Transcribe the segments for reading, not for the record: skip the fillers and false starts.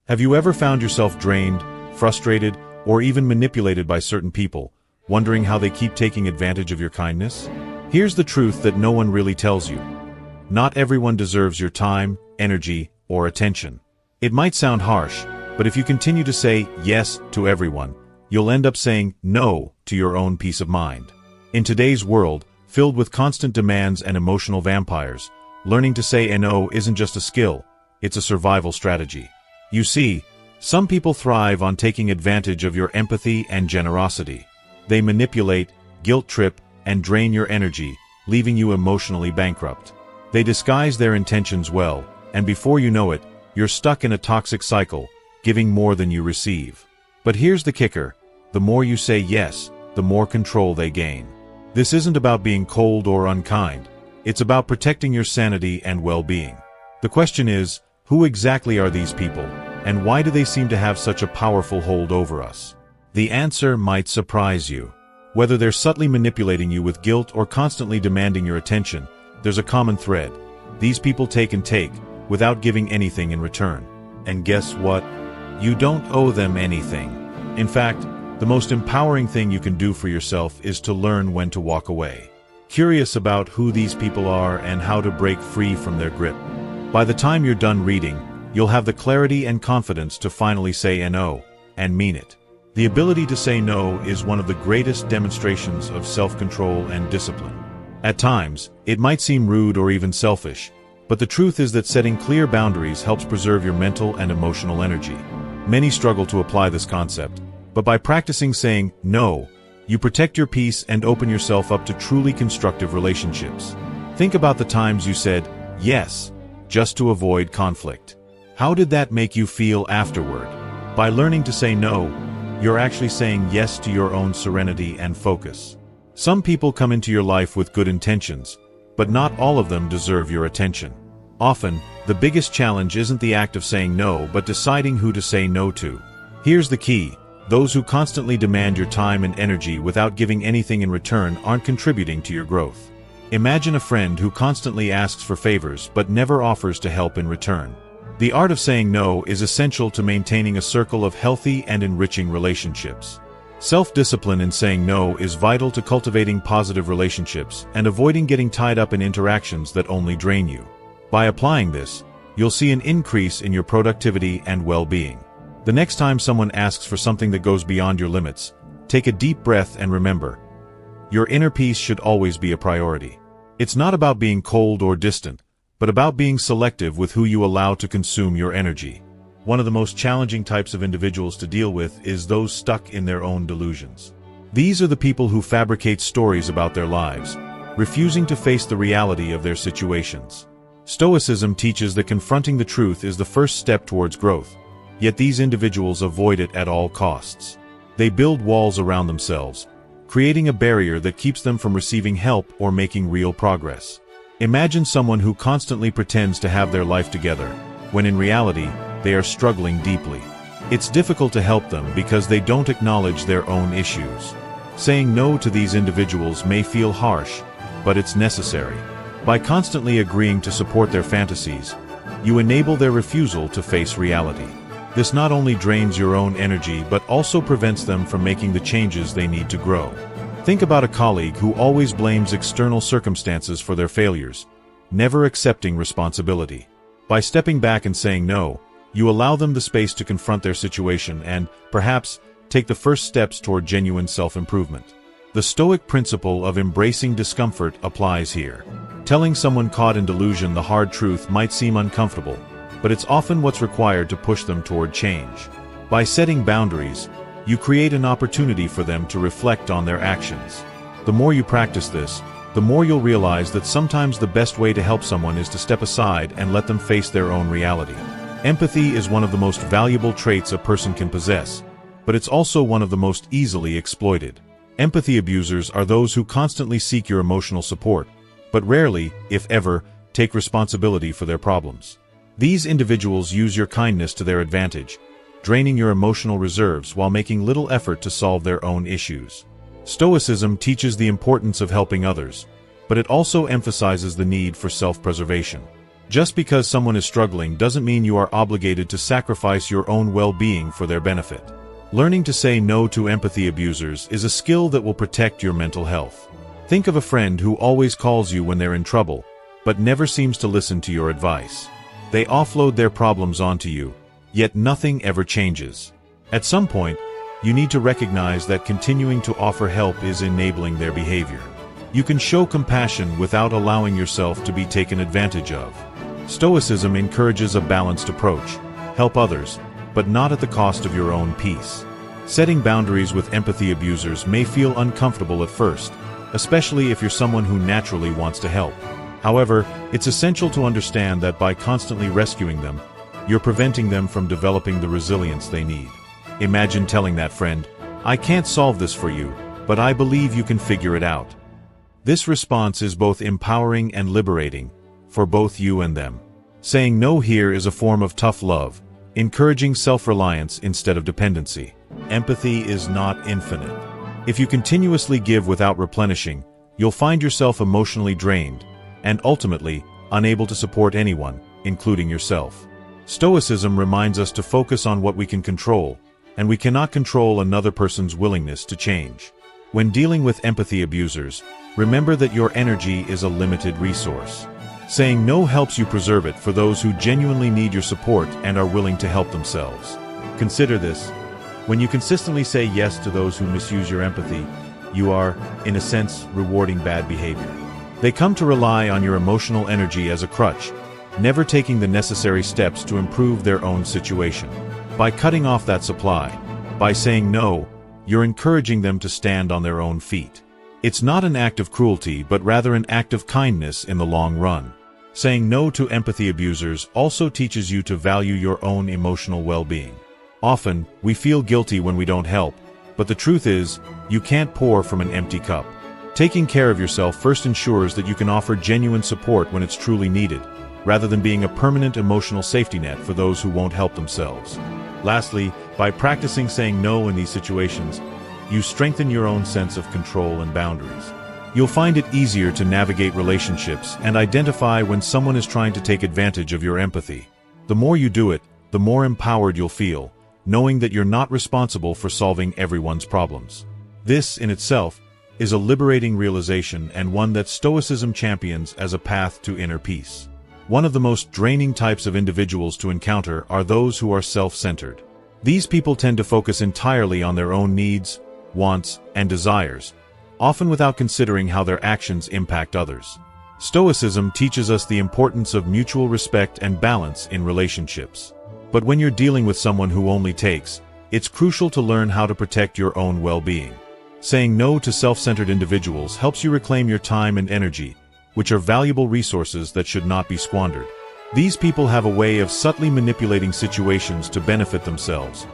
Have you ever found yourself drained, frustrated, or even manipulated by certain people, wondering how they keep taking advantage of your kindness? Here's the truth that no one really tells you. Not everyone deserves your time, energy, or attention. It might sound harsh, but if you continue to say yes to everyone, you'll end up saying no to your own peace of mind. In today's world, filled with constant demands and emotional vampires, learning to say no isn't just a skill, it's a survival strategy. You see, some people thrive on taking advantage of your empathy and generosity. They manipulate, guilt trip, and drain your energy, leaving you emotionally bankrupt. They disguise their intentions well, and before you know it, you're stuck in a toxic cycle, giving more than you receive. But here's the kicker: the more you say yes, the more control they gain. This isn't about being cold or unkind. It's about protecting your sanity and well-being. The question is, who exactly are these people, and why do they seem to have such a powerful hold over us? The answer might surprise you. Whether they're subtly manipulating you with guilt or constantly demanding your attention, there's a common thread. These people take and take, without giving anything in return. And guess what? You don't owe them anything. In fact, the most empowering thing you can do for yourself is to learn when to walk away. Curious about who these people are and how to break free from their grip? By the time you're done reading, you'll have the clarity and confidence to finally say no, and mean it. The ability to say no is one of the greatest demonstrations of self-control and discipline. At times, it might seem rude or even selfish, but the truth is that setting clear boundaries helps preserve your mental and emotional energy. Many struggle to apply this concept, but by practicing saying no, you protect your peace and open yourself up to truly constructive relationships. Think about the times you said yes, just to avoid conflict. How did that make you feel afterward? By learning to say no, you're actually saying yes to your own serenity and focus. Some people come into your life with good intentions, but not all of them deserve your attention. Often, the biggest challenge isn't the act of saying no, but deciding who to say no to. Here's the key: those who constantly demand your time and energy without giving anything in return aren't contributing to your growth. Imagine a friend who constantly asks for favors but never offers to help in return. The art of saying no is essential to maintaining a circle of healthy and enriching relationships. Self-discipline in saying no is vital to cultivating positive relationships and avoiding getting tied up in interactions that only drain you. By applying this, you'll see an increase in your productivity and well-being. The next time someone asks for something that goes beyond your limits, take a deep breath and remember, your inner peace should always be a priority. It's not about being cold or distant, but about being selective with who you allow to consume your energy. One of the most challenging types of individuals to deal with is those stuck in their own delusions. These are the people who fabricate stories about their lives, refusing to face the reality of their situations. Stoicism teaches that confronting the truth is the first step towards growth, yet these individuals avoid it at all costs. They build walls around themselves, creating a barrier that keeps them from receiving help or making real progress. Imagine someone who constantly pretends to have their life together, when in reality, they are struggling deeply. It's difficult to help them because they don't acknowledge their own issues. Saying no to these individuals may feel harsh, but it's necessary. By constantly agreeing to support their fantasies, you enable their refusal to face reality. This not only drains your own energy but also prevents them from making the changes they need to grow. Think about a colleague who always blames external circumstances for their failures, never accepting responsibility. By stepping back and saying no, you allow them the space to confront their situation and, perhaps, take the first steps toward genuine self-improvement. The Stoic principle of embracing discomfort applies here. Telling someone caught in delusion the hard truth might seem uncomfortable, but it's often what's required to push them toward change. By setting boundaries, you create an opportunity for them to reflect on their actions. The more you practice this, the more you'll realize that sometimes the best way to help someone is to step aside and let them face their own reality. Empathy is one of the most valuable traits a person can possess, but it's also one of the most easily exploited. Empathy abusers are those who constantly seek your emotional support, but rarely, if ever, take responsibility for their problems. These individuals use your kindness to their advantage, draining your emotional reserves while making little effort to solve their own issues. Stoicism teaches the importance of helping others, but it also emphasizes the need for self-preservation. Just because someone is struggling doesn't mean you are obligated to sacrifice your own well-being for their benefit. Learning to say no to empathy abusers is a skill that will protect your mental health. Think of a friend who always calls you when they're in trouble, but never seems to listen to your advice. They offload their problems onto you, yet nothing ever changes. At some point, you need to recognize that continuing to offer help is enabling their behavior. You can show compassion without allowing yourself to be taken advantage of. Stoicism encourages a balanced approach. Help others, but not at the cost of your own peace. Setting boundaries with empathy abusers may feel uncomfortable at first, especially if you're someone who naturally wants to help. However, it's essential to understand that by constantly rescuing them, you're preventing them from developing the resilience they need. Imagine telling that friend, "I can't solve this for you, but I believe you can figure it out." This response is both empowering and liberating, for both you and them. Saying no here is a form of tough love, encouraging self-reliance instead of dependency. Empathy is not infinite. If you continuously give without replenishing, you'll find yourself emotionally drained, and ultimately, unable to support anyone, including yourself. Stoicism reminds us to focus on what we can control, and we cannot control another person's willingness to change. When dealing with empathy abusers, remember that your energy is a limited resource. Saying no helps you preserve it for those who genuinely need your support and are willing to help themselves. Consider this. When you consistently say yes to those who misuse your empathy, you are, in a sense, rewarding bad behavior. They come to rely on your emotional energy as a crutch, never taking the necessary steps to improve their own situation. By cutting off that supply, by saying no, you're encouraging them to stand on their own feet. It's not an act of cruelty, but rather an act of kindness in the long run. Saying no to empathy abusers also teaches you to value your own emotional well-being. Often, we feel guilty when we don't help, but the truth is, you can't pour from an empty cup. Taking care of yourself first ensures that you can offer genuine support when it's truly needed, rather than being a permanent emotional safety net for those who won't help themselves. Lastly, by practicing saying no in these situations, you strengthen your own sense of control and boundaries. You'll find it easier to navigate relationships and identify when someone is trying to take advantage of your empathy. The more you do it, the more empowered you'll feel, knowing that you're not responsible for solving everyone's problems. This, in itself, is a liberating realization and one that Stoicism champions as a path to inner peace. One of the most draining types of individuals to encounter are those who are self-centered. These people tend to focus entirely on their own needs, wants, and desires, often without considering how their actions impact others. Stoicism teaches us the importance of mutual respect and balance in relationships. But when you're dealing with someone who only takes, it's crucial to learn how to protect your own well-being. Saying no to self-centered individuals helps you reclaim your time and energy, which are valuable resources that should not be squandered. These people have a way of subtly manipulating situations to benefit themselves,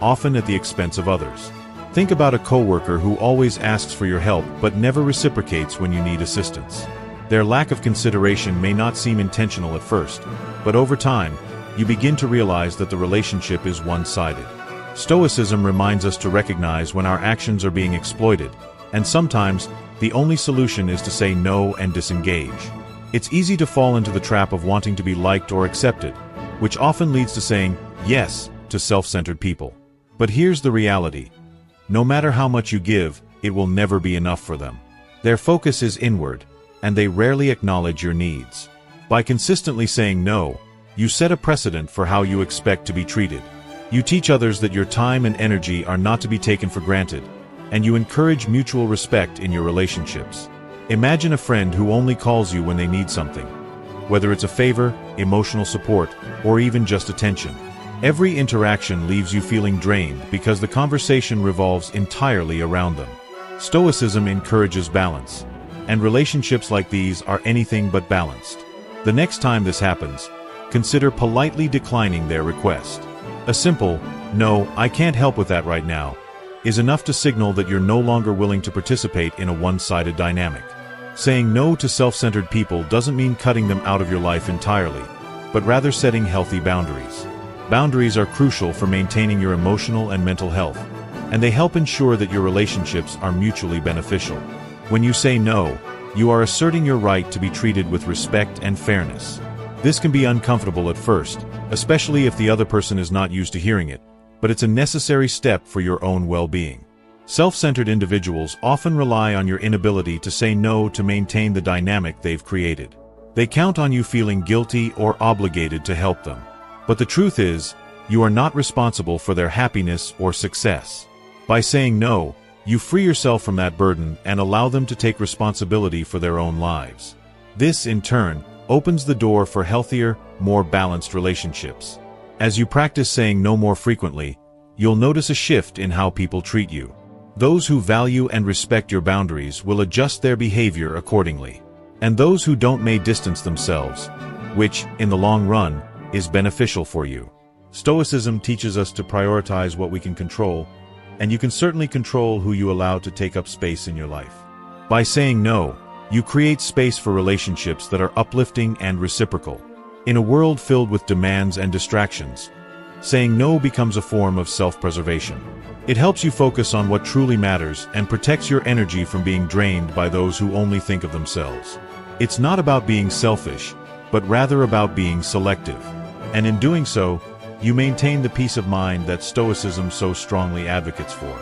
often at the expense of others. Think about a coworker who always asks for your help but never reciprocates when you need assistance. Their lack of consideration may not seem intentional at first, but over time, you begin to realize that the relationship is one-sided. Stoicism reminds us to recognize when our actions are being exploited, and sometimes, the only solution is to say no and disengage. It's easy to fall into the trap of wanting to be liked or accepted, which often leads to saying yes to self-centered people. But here's the reality. No matter how much you give, it will never be enough for them. Their focus is inward, and they rarely acknowledge your needs. By consistently saying no, you set a precedent for how you expect to be treated. You teach others that your time and energy are not to be taken for granted, and you encourage mutual respect in your relationships. Imagine a friend who only calls you when they need something, whether it's a favor, emotional support, or even just attention. Every interaction leaves you feeling drained because the conversation revolves entirely around them. Stoicism encourages balance, and relationships like these are anything but balanced. The next time this happens, consider politely declining their request. A simple, "No, I can't help with that right now," is enough to signal that you're no longer willing to participate in a one-sided dynamic. Saying no to self-centered people doesn't mean cutting them out of your life entirely, but rather setting healthy boundaries. Boundaries are crucial for maintaining your emotional and mental health, and they help ensure that your relationships are mutually beneficial. When you say no, you are asserting your right to be treated with respect and fairness. This can be uncomfortable at first, especially if the other person is not used to hearing it, but it's a necessary step for your own well-being. Self-centered individuals often rely on your inability to say no to maintain the dynamic they've created. They count on you feeling guilty or obligated to help them. But the truth is, you are not responsible for their happiness or success. By saying no, you free yourself from that burden and allow them to take responsibility for their own lives. This, in turn, opens the door for healthier, more balanced relationships. As you practice saying no more frequently, you'll notice a shift in how people treat you. Those who value and respect your boundaries will adjust their behavior accordingly. And those who don't may distance themselves, which, in the long run, is beneficial for you. Stoicism teaches us to prioritize what we can control, and you can certainly control who you allow to take up space in your life. By saying no, you create space for relationships that are uplifting and reciprocal. In a world filled with demands and distractions, saying no becomes a form of self-preservation. It helps you focus on what truly matters and protects your energy from being drained by those who only think of themselves. It's not about being selfish, but rather about being selective. And in doing so, you maintain the peace of mind that Stoicism so strongly advocates for.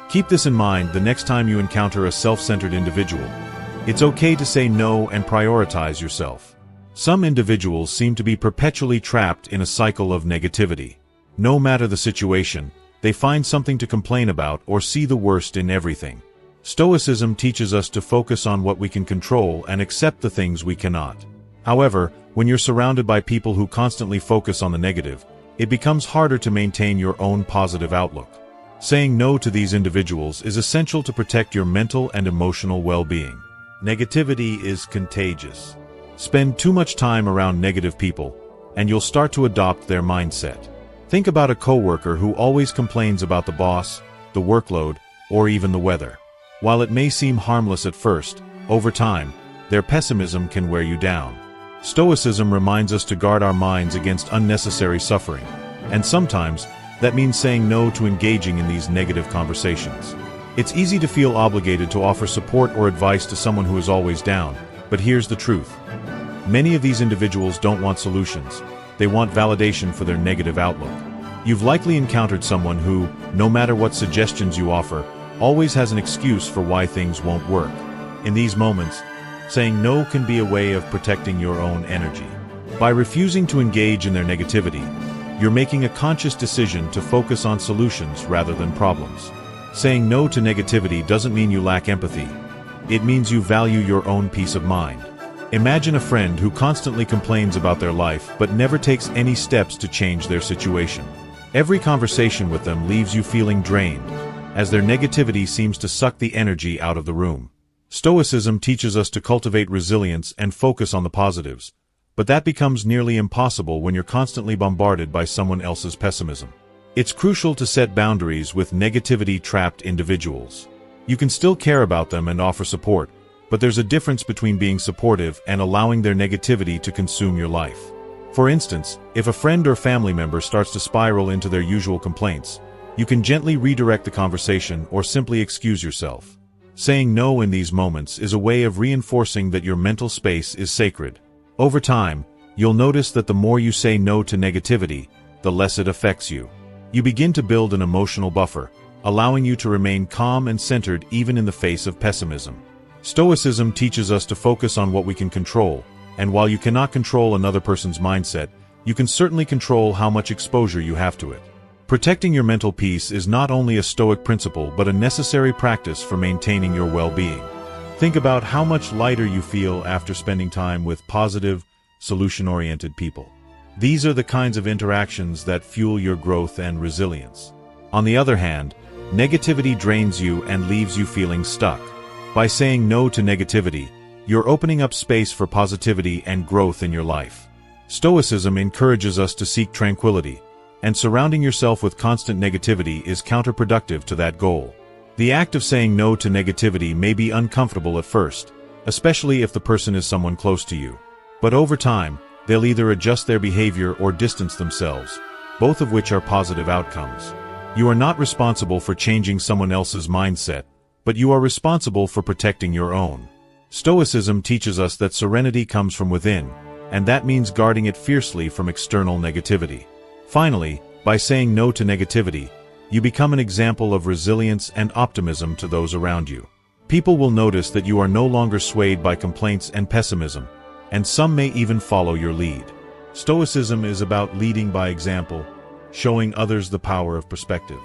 Keep this in mind the next time you encounter a self-centered individual. It's okay to say no and prioritize yourself. Some individuals seem to be perpetually trapped in a cycle of negativity. No matter the situation, they find something to complain about or see the worst in everything. Stoicism teaches us to focus on what we can control and accept the things we cannot. However, when you're surrounded by people who constantly focus on the negative, it becomes harder to maintain your own positive outlook. Saying no to these individuals is essential to protect your mental and emotional well-being. Negativity is contagious. Spend too much time around negative people, and you'll start to adopt their mindset. Think about a coworker who always complains about the boss, the workload, or even the weather. While it may seem harmless at first, over time, their pessimism can wear you down. Stoicism reminds us to guard our minds against unnecessary suffering, and sometimes that means saying no to engaging in these negative conversations. It's easy to feel obligated to offer support or advice to someone who is always down, but here's the truth. Many of these individuals don't want solutions. They want validation for their negative outlook. You've likely encountered someone who, no matter what suggestions you offer, always has an excuse for why things won't work. In these moments, saying no can be a way of protecting your own energy. By refusing to engage in their negativity, you're making a conscious decision to focus on solutions rather than problems. Saying no to negativity doesn't mean you lack empathy. It means you value your own peace of mind. Imagine a friend who constantly complains about their life but never takes any steps to change their situation. Every conversation with them leaves you feeling drained, as their negativity seems to suck the energy out of the room. Stoicism teaches us to cultivate resilience and focus on the positives, but that becomes nearly impossible when you're constantly bombarded by someone else's pessimism. It's crucial to set boundaries with negativity-trapped individuals. You can still care about them and offer support, but there's a difference between being supportive and allowing their negativity to consume your life. For instance, if a friend or family member starts to spiral into their usual complaints, you can gently redirect the conversation or simply excuse yourself. Saying no in these moments is a way of reinforcing that your mental space is sacred. Over time, you'll notice that the more you say no to negativity, the less it affects you. You begin to build an emotional buffer, allowing you to remain calm and centered even in the face of pessimism. Stoicism teaches us to focus on what we can control, and while you cannot control another person's mindset, you can certainly control how much exposure you have to it. Protecting your mental peace is not only a Stoic principle but a necessary practice for maintaining your well-being. Think about how much lighter you feel after spending time with positive, solution-oriented people. These are the kinds of interactions that fuel your growth and resilience. On the other hand, negativity drains you and leaves you feeling stuck. By saying no to negativity, you're opening up space for positivity and growth in your life. Stoicism encourages us to seek tranquility, and surrounding yourself with constant negativity is counterproductive to that goal. The act of saying no to negativity may be uncomfortable at first, especially if the person is someone close to you. But over time, they'll either adjust their behavior or distance themselves, both of which are positive outcomes. You are not responsible for changing someone else's mindset, but you are responsible for protecting your own. Stoicism teaches us that serenity comes from within, and that means guarding it fiercely from external negativity. Finally, by saying no to negativity, you become an example of resilience and optimism to those around you. People will notice that you are no longer swayed by complaints and pessimism, and some may even follow your lead. Stoicism is about leading by example, showing others the power of perspective.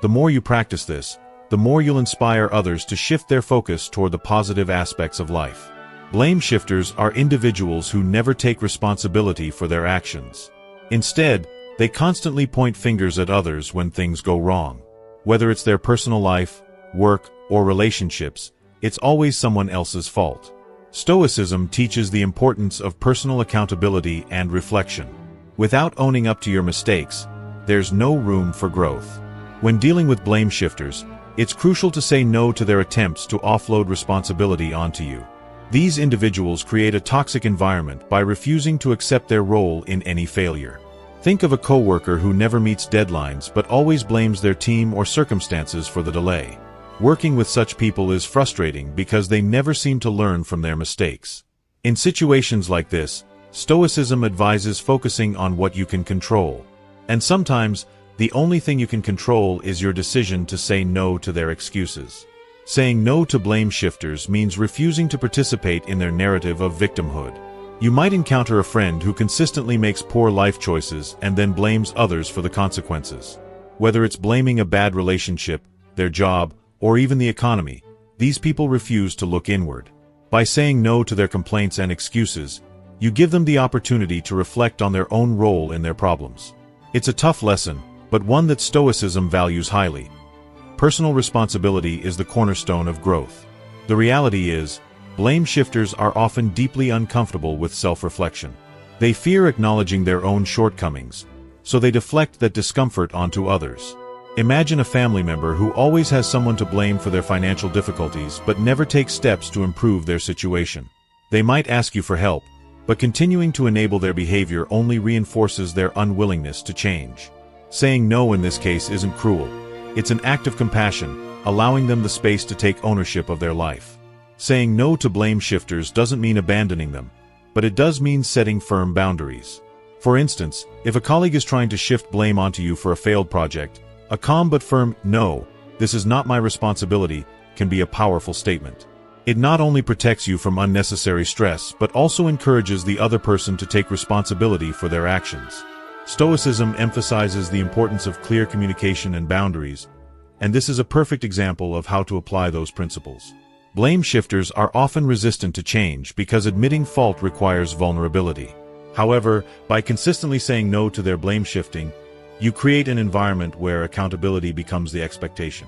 The more you practice this, the more you'll inspire others to shift their focus toward the positive aspects of life. Blame shifters are individuals who never take responsibility for their actions. Instead, they constantly point fingers at others when things go wrong. Whether it's their personal life, work, or relationships, it's always someone else's fault. Stoicism teaches the importance of personal accountability and reflection. Without owning up to your mistakes, there's no room for growth. When dealing with blame shifters, it's crucial to say no to their attempts to offload responsibility onto you. These individuals create a toxic environment by refusing to accept their role in any failure. Think of a coworker who never meets deadlines but always blames their team or circumstances for the delay. Working with such people is frustrating because they never seem to learn from their mistakes. In situations like this, Stoicism advises focusing on what you can control. And sometimes, the only thing you can control is your decision to say no to their excuses. Saying no to blame shifters means refusing to participate in their narrative of victimhood. You might encounter a friend who consistently makes poor life choices and then blames others for the consequences. Whether it's blaming a bad relationship, their job, or even the economy, these people refuse to look inward. By saying no to their complaints and excuses, you give them the opportunity to reflect on their own role in their problems. It's a tough lesson, but one that Stoicism values highly. Personal responsibility is the cornerstone of growth. The reality is, blame shifters are often deeply uncomfortable with self-reflection. They fear acknowledging their own shortcomings, so they deflect that discomfort onto others. Imagine a family member who always has someone to blame for their financial difficulties but never takes steps to improve their situation. They might ask you for help, but continuing to enable their behavior only reinforces their unwillingness to change. Saying no in this case isn't cruel. It's an act of compassion, allowing them the space to take ownership of their life. Saying no to blame shifters doesn't mean abandoning them, but it does mean setting firm boundaries. For instance, if a colleague is trying to shift blame onto you for a failed project, a calm but firm, "No, this is not my responsibility," can be a powerful statement. It not only protects you from unnecessary stress, but also encourages the other person to take responsibility for their actions. Stoicism emphasizes the importance of clear communication and boundaries, and this is a perfect example of how to apply those principles. Blame shifters are often resistant to change because admitting fault requires vulnerability. However, by consistently saying no to their blame shifting, you create an environment where accountability becomes the expectation.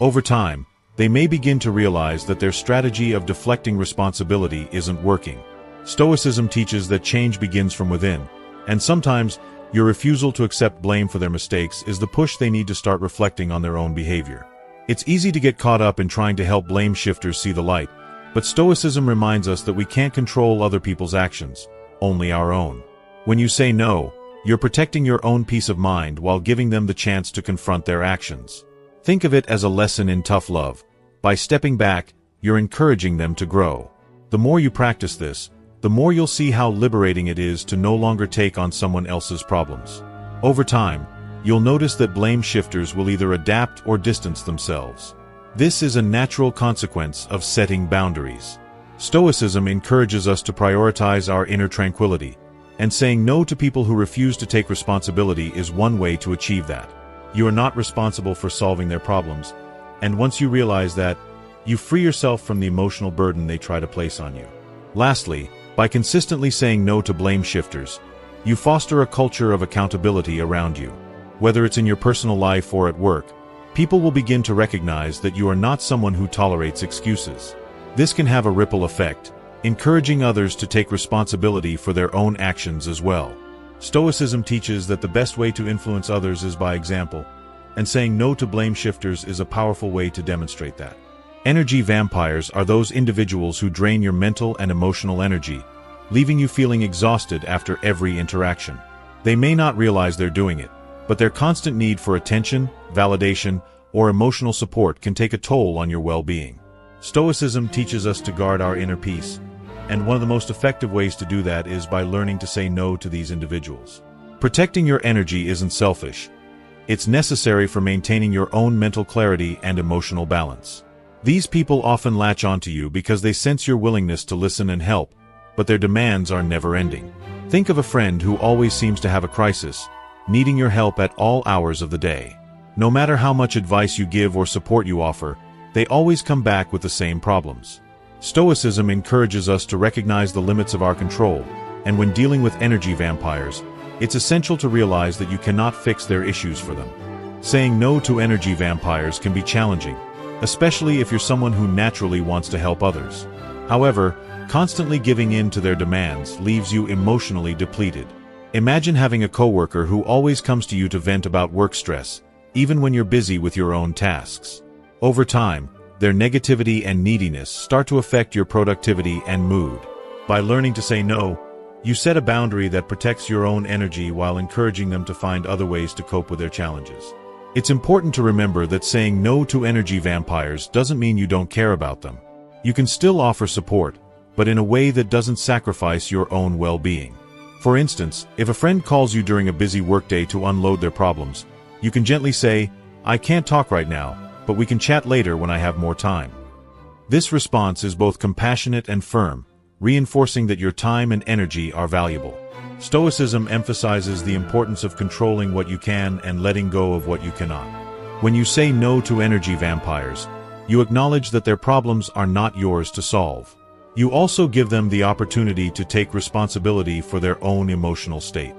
Over time, they may begin to realize that their strategy of deflecting responsibility isn't working. Stoicism teaches that change begins from within, and sometimes, your refusal to accept blame for their mistakes is the push they need to start reflecting on their own behavior. It's easy to get caught up in trying to help blame shifters see the light, but Stoicism reminds us that we can't control other people's actions, only our own. When you say no, you're protecting your own peace of mind while giving them the chance to confront their actions. Think of it as a lesson in tough love. By stepping back, you're encouraging them to grow. The more you practice this, the more you'll see how liberating it is to no longer take on someone else's problems. Over time, you'll notice that blame shifters will either adapt or distance themselves. This is a natural consequence of setting boundaries. Stoicism encourages us to prioritize our inner tranquility, and saying no to people who refuse to take responsibility is one way to achieve that. You are not responsible for solving their problems, and once you realize that, you free yourself from the emotional burden they try to place on you. Lastly, by consistently saying no to blame shifters, you foster a culture of accountability around you. Whether it's in your personal life or at work, people will begin to recognize that you are not someone who tolerates excuses. This can have a ripple effect, encouraging others to take responsibility for their own actions as well. Stoicism teaches that the best way to influence others is by example, and saying no to blame shifters is a powerful way to demonstrate that. Energy vampires are those individuals who drain your mental and emotional energy, leaving you feeling exhausted after every interaction. They may not realize they're doing it, but their constant need for attention, validation, or emotional support can take a toll on your well-being. Stoicism teaches us to guard our inner peace, And one of the most effective ways to do that is by learning to say no to these individuals. Protecting your energy isn't selfish. It's necessary for maintaining your own mental clarity and emotional balance. These people often latch onto you because they sense your willingness to listen and help, but their demands are never-ending. Think of a friend who always seems to have a crisis, needing your help at all hours of the day. No matter how much advice you give or support you offer, they always come back with the same problems. Stoicism encourages us to recognize the limits of our control, and when dealing with energy vampires, it's essential to realize that you cannot fix their issues for them. Saying no to energy vampires can be challenging, especially if you're someone who naturally wants to help others. However, constantly giving in to their demands leaves you emotionally depleted. Imagine having a coworker who always comes to you to vent about work stress, even when you're busy with your own tasks. Over time, their negativity and neediness start to affect your productivity and mood. By learning to say no, you set a boundary that protects your own energy while encouraging them to find other ways to cope with their challenges. It's important to remember that saying no to energy vampires doesn't mean you don't care about them. You can still offer support, but in a way that doesn't sacrifice your own well-being. For instance, if a friend calls you during a busy workday to unload their problems, you can gently say, "I can't talk right now, but we can chat later when I have more time." This response is both compassionate and firm, reinforcing that your time and energy are valuable. Stoicism emphasizes the importance of controlling what you can and letting go of what you cannot. When you say no to energy vampires, you acknowledge that their problems are not yours to solve. You also give them the opportunity to take responsibility for their own emotional state.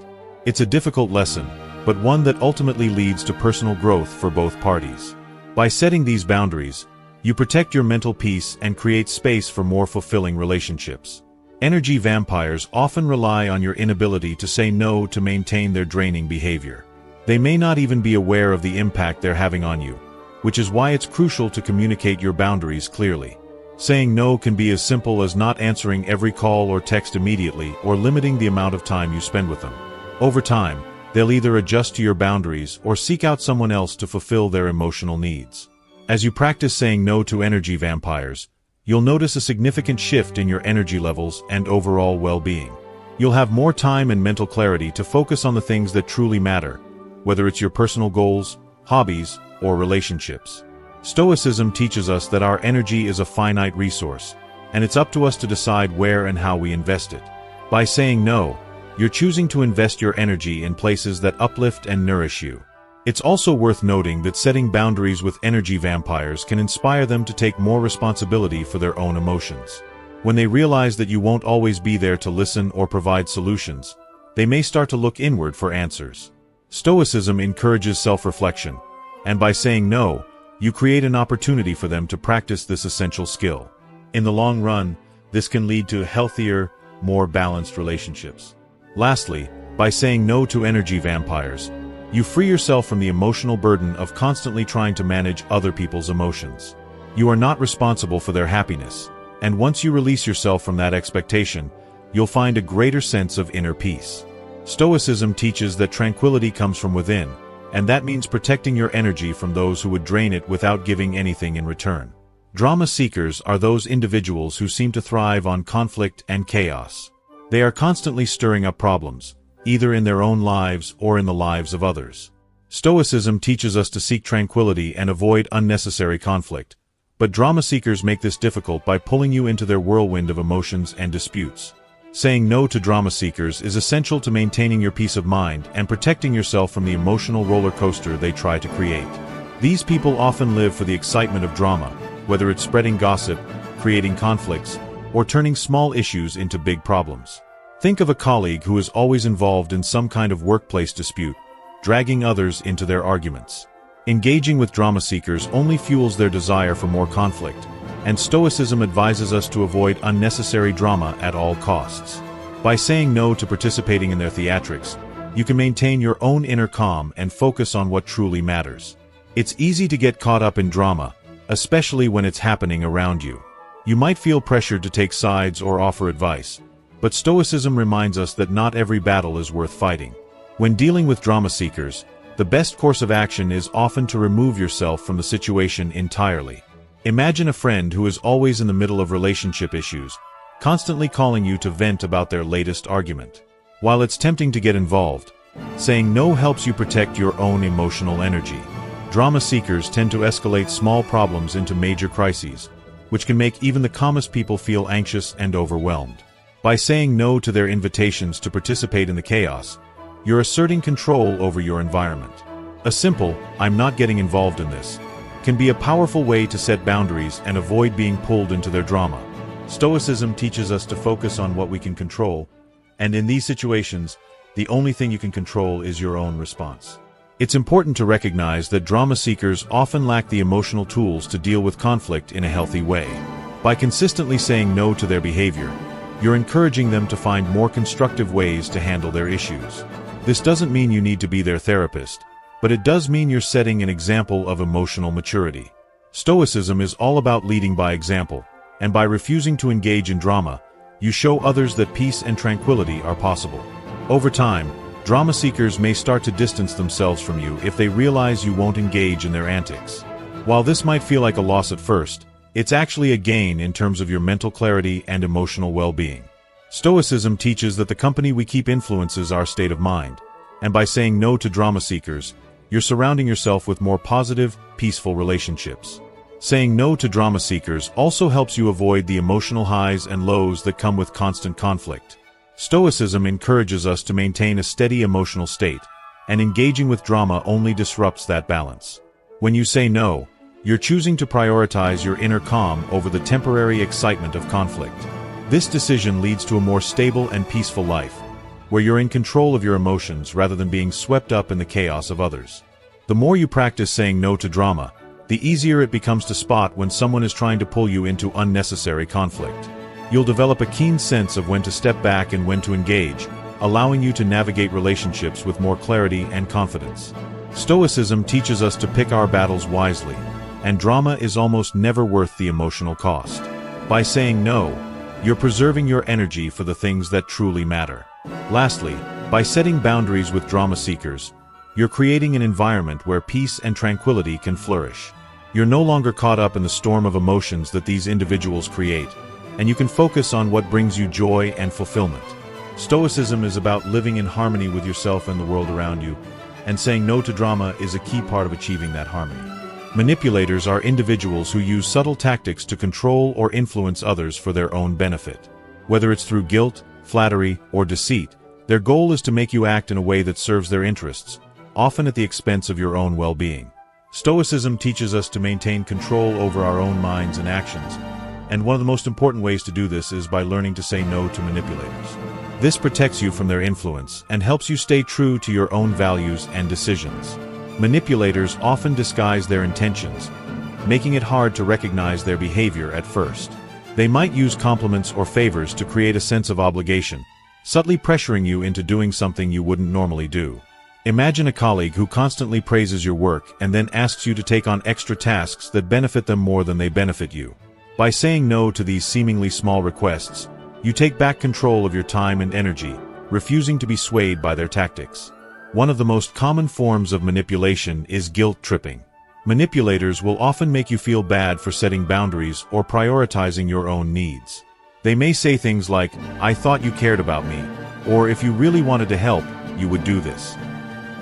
It's a difficult lesson, but one that ultimately leads to personal growth for both parties. By setting these boundaries, you protect your mental peace and create space for more fulfilling relationships. Energy vampires often rely on your inability to say no to maintain their draining behavior. They may not even be aware of the impact they're having on you, which is why it's crucial to communicate your boundaries clearly. Saying no can be as simple as not answering every call or text immediately or limiting the amount of time you spend with them. Over time, they'll either adjust to your boundaries or seek out someone else to fulfill their emotional needs. As you practice saying no to energy vampires, you'll notice a significant shift in your energy levels and overall well-being. You'll have more time and mental clarity to focus on the things that truly matter, whether it's your personal goals, hobbies, or relationships. Stoicism teaches us that our energy is a finite resource, and it's up to us to decide where and how we invest it. By saying no, you're choosing to invest your energy in places that uplift and nourish you. It's also worth noting that setting boundaries with energy vampires can inspire them to take more responsibility for their own emotions. When they realize that you won't always be there to listen or provide solutions, they may start to look inward for answers. Stoicism encourages self-reflection, and by saying no, you create an opportunity for them to practice this essential skill. In the long run, this can lead to healthier, more balanced relationships. Lastly, by saying no to energy vampires, you free yourself from the emotional burden of constantly trying to manage other people's emotions. You are not responsible for their happiness, and once you release yourself from that expectation, you'll find a greater sense of inner peace. Stoicism teaches that tranquility comes from within, and that means protecting your energy from those who would drain it without giving anything in return. Drama seekers are those individuals who seem to thrive on conflict and chaos. They are constantly stirring up problems, either in their own lives or in the lives of others. Stoicism teaches us to seek tranquility and avoid unnecessary conflict, but drama seekers make this difficult by pulling you into their whirlwind of emotions and disputes. Saying no to drama seekers is essential to maintaining your peace of mind and protecting yourself from the emotional roller coaster they try to create. These people often live for the excitement of drama, whether it's spreading gossip, creating conflicts, or turning small issues into big problems. Think of a colleague who is always involved in some kind of workplace dispute, dragging others into their arguments. Engaging with drama seekers only fuels their desire for more conflict, and Stoicism advises us to avoid unnecessary drama at all costs. By saying no to participating in their theatrics, you can maintain your own inner calm and focus on what truly matters. It's easy to get caught up in drama, especially when it's happening around you. You might feel pressured to take sides or offer advice, but Stoicism reminds us that not every battle is worth fighting. When dealing with drama seekers, the best course of action is often to remove yourself from the situation entirely. Imagine a friend who is always in the middle of relationship issues, constantly calling you to vent about their latest argument. While it's tempting to get involved, saying no helps you protect your own emotional energy. Drama seekers tend to escalate small problems into major crises, which can make even the calmest people feel anxious and overwhelmed. By saying no to their invitations to participate in the chaos, you're asserting control over your environment. A simple, "I'm not getting involved in this," can be a powerful way to set boundaries and avoid being pulled into their drama. Stoicism teaches us to focus on what we can control, and in these situations, the only thing you can control is your own response. It's important to recognize that drama seekers often lack the emotional tools to deal with conflict in a healthy way. By consistently saying no to their behavior, you're encouraging them to find more constructive ways to handle their issues. This doesn't mean you need to be their therapist, but it does mean you're setting an example of emotional maturity. Stoicism is all about leading by example, and by refusing to engage in drama, you show others that peace and tranquility are possible. Over time, drama seekers may start to distance themselves from you if they realize you won't engage in their antics. While this might feel like a loss at first, it's actually a gain in terms of your mental clarity and emotional well-being. Stoicism teaches that the company we keep influences our state of mind, and by saying no to drama seekers, you're surrounding yourself with more positive, peaceful relationships. Saying no to drama seekers also helps you avoid the emotional highs and lows that come with constant conflict. Stoicism encourages us to maintain a steady emotional state, and engaging with drama only disrupts that balance. When you say no, you're choosing to prioritize your inner calm over the temporary excitement of conflict. This decision leads to a more stable and peaceful life, where you're in control of your emotions rather than being swept up in the chaos of others. The more you practice saying no to drama, the easier it becomes to spot when someone is trying to pull you into unnecessary conflict. You'll develop a keen sense of when to step back and when to engage, allowing you to navigate relationships with more clarity and confidence. Stoicism teaches us to pick our battles wisely, and drama is almost never worth the emotional cost. By saying no, you're preserving your energy for the things that truly matter. Lastly, by setting boundaries with drama seekers, you're creating an environment where peace and tranquility can flourish. You're no longer caught up in the storm of emotions that these individuals create, and you can focus on what brings you joy and fulfillment. Stoicism is about living in harmony with yourself and the world around you, and saying no to drama is a key part of achieving that harmony. Manipulators are individuals who use subtle tactics to control or influence others for their own benefit. Whether it's through guilt, flattery, or deceit, their goal is to make you act in a way that serves their interests, often at the expense of your own well-being. Stoicism teaches us to maintain control over our own minds and actions, and one of the most important ways to do this is by learning to say no to manipulators. This protects you from their influence and helps you stay true to your own values and decisions. Manipulators often disguise their intentions, making it hard to recognize their behavior at first. They might use compliments or favors to create a sense of obligation, subtly pressuring you into doing something you wouldn't normally do. Imagine a colleague who constantly praises your work and then asks you to take on extra tasks that benefit them more than they benefit you. By saying no to these seemingly small requests, you take back control of your time and energy, refusing to be swayed by their tactics. One of the most common forms of manipulation is guilt tripping. Manipulators will often make you feel bad for setting boundaries or prioritizing your own needs. They may say things like, "I thought you cared about me," or "If you really wanted to help, you would do this."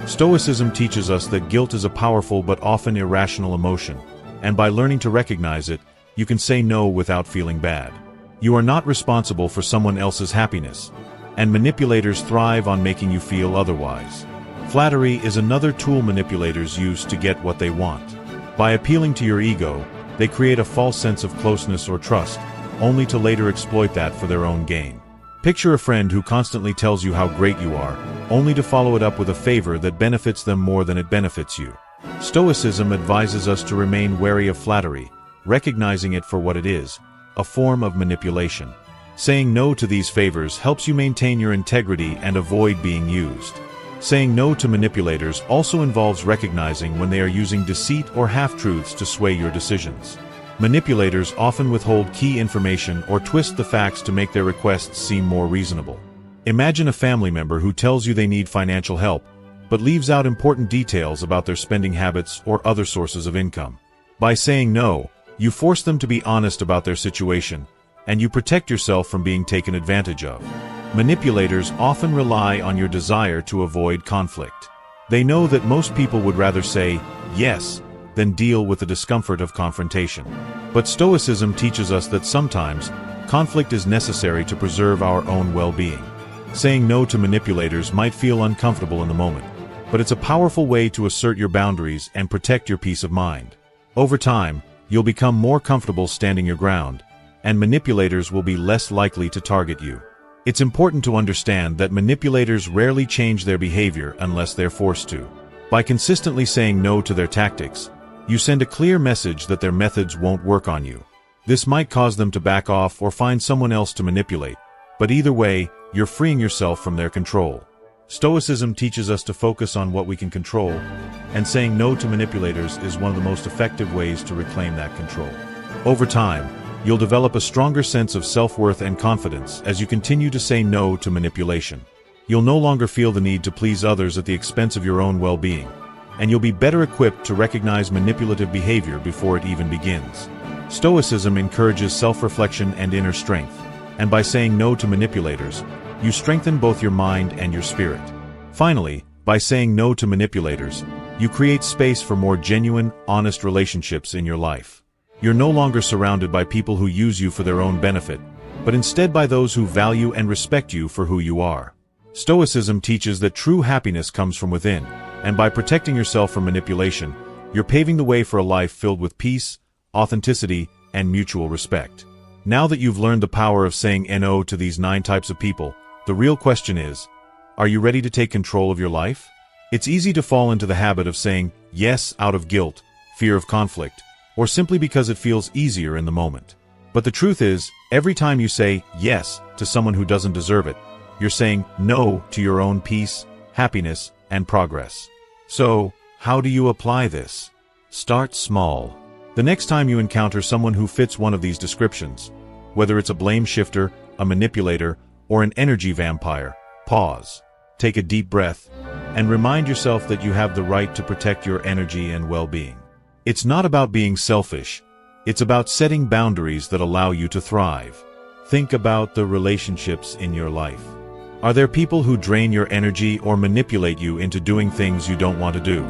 Stoicism teaches us that guilt is a powerful but often irrational emotion, and by learning to recognize it, you can say no without feeling bad. You are not responsible for someone else's happiness, and manipulators thrive on making you feel otherwise. Flattery is another tool manipulators use to get what they want. By appealing to your ego, they create a false sense of closeness or trust, only to later exploit that for their own gain. Picture a friend who constantly tells you how great you are, only to follow it up with a favor that benefits them more than it benefits you. Stoicism advises us to remain wary of flattery, recognizing it for what it is, a form of manipulation. Saying no to these favors helps you maintain your integrity and avoid being used. Saying no to manipulators also involves recognizing when they are using deceit or half-truths to sway your decisions. Manipulators often withhold key information or twist the facts to make their requests seem more reasonable. Imagine a family member who tells you they need financial help, but leaves out important details about their spending habits or other sources of income. By saying no, you force them to be honest about their situation, and you protect yourself from being taken advantage of. Manipulators often rely on your desire to avoid conflict. They know that most people would rather say yes than deal with the discomfort of confrontation. But Stoicism teaches us that sometimes conflict is necessary to preserve our own well-being. Saying no to manipulators might feel uncomfortable in the moment, but it's a powerful way to assert your boundaries and protect your peace of mind. Over time, you'll become more comfortable standing your ground, and manipulators will be less likely to target you. It's important to understand that manipulators rarely change their behavior unless they're forced to. By consistently saying no to their tactics, you send a clear message that their methods won't work on you. This might cause them to back off or find someone else to manipulate, but either way, you're freeing yourself from their control. Stoicism teaches us to focus on what we can control, and saying no to manipulators is one of the most effective ways to reclaim that control. Over time, you'll develop a stronger sense of self-worth and confidence as you continue to say no to manipulation. You'll no longer feel the need to please others at the expense of your own well-being, and you'll be better equipped to recognize manipulative behavior before it even begins. Stoicism encourages self-reflection and inner strength, and by saying no to manipulators, you strengthen both your mind and your spirit. Finally, by saying no to manipulators, you create space for more genuine, honest relationships in your life. You're no longer surrounded by people who use you for their own benefit, but instead by those who value and respect you for who you are. Stoicism teaches that true happiness comes from within, and by protecting yourself from manipulation, you're paving the way for a life filled with peace, authenticity, and mutual respect. Now that you've learned the power of saying no to these 9 types of people, the real question is, are you ready to take control of your life? It's easy to fall into the habit of saying yes out of guilt, fear of conflict, or simply because it feels easier in the moment. But the truth is, every time you say yes to someone who doesn't deserve it, you're saying no to your own peace, happiness, and progress. So, how do you apply this? Start small. The next time you encounter someone who fits one of these descriptions, whether it's a blame shifter, a manipulator, or an energy vampire, pause, take a deep breath, and remind yourself that you have the right to protect your energy and well-being. It's not about being selfish. It's about setting boundaries that allow you to thrive. Think about the relationships in your life. Are there people who drain your energy or manipulate you into doing things you don't want to do?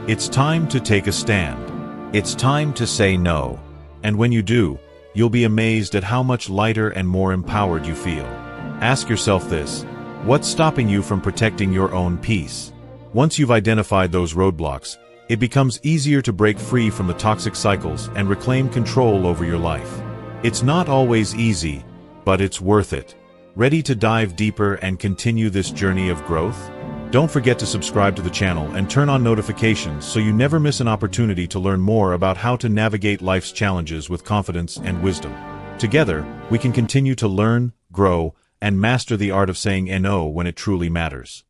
It's time to take a stand. It's time to say no. And when you do, you'll be amazed at how much lighter and more empowered you feel. Ask yourself this: what's stopping you from protecting your own peace? Once you've identified those roadblocks, it becomes easier to break free from the toxic cycles and reclaim control over your life. It's not always easy, but it's worth it. Ready to dive deeper and continue this journey of growth? Don't forget to subscribe to the channel and turn on notifications so you never miss an opportunity to learn more about how to navigate life's challenges with confidence and wisdom. Together, we can continue to learn, grow, and master the art of saying no when it truly matters.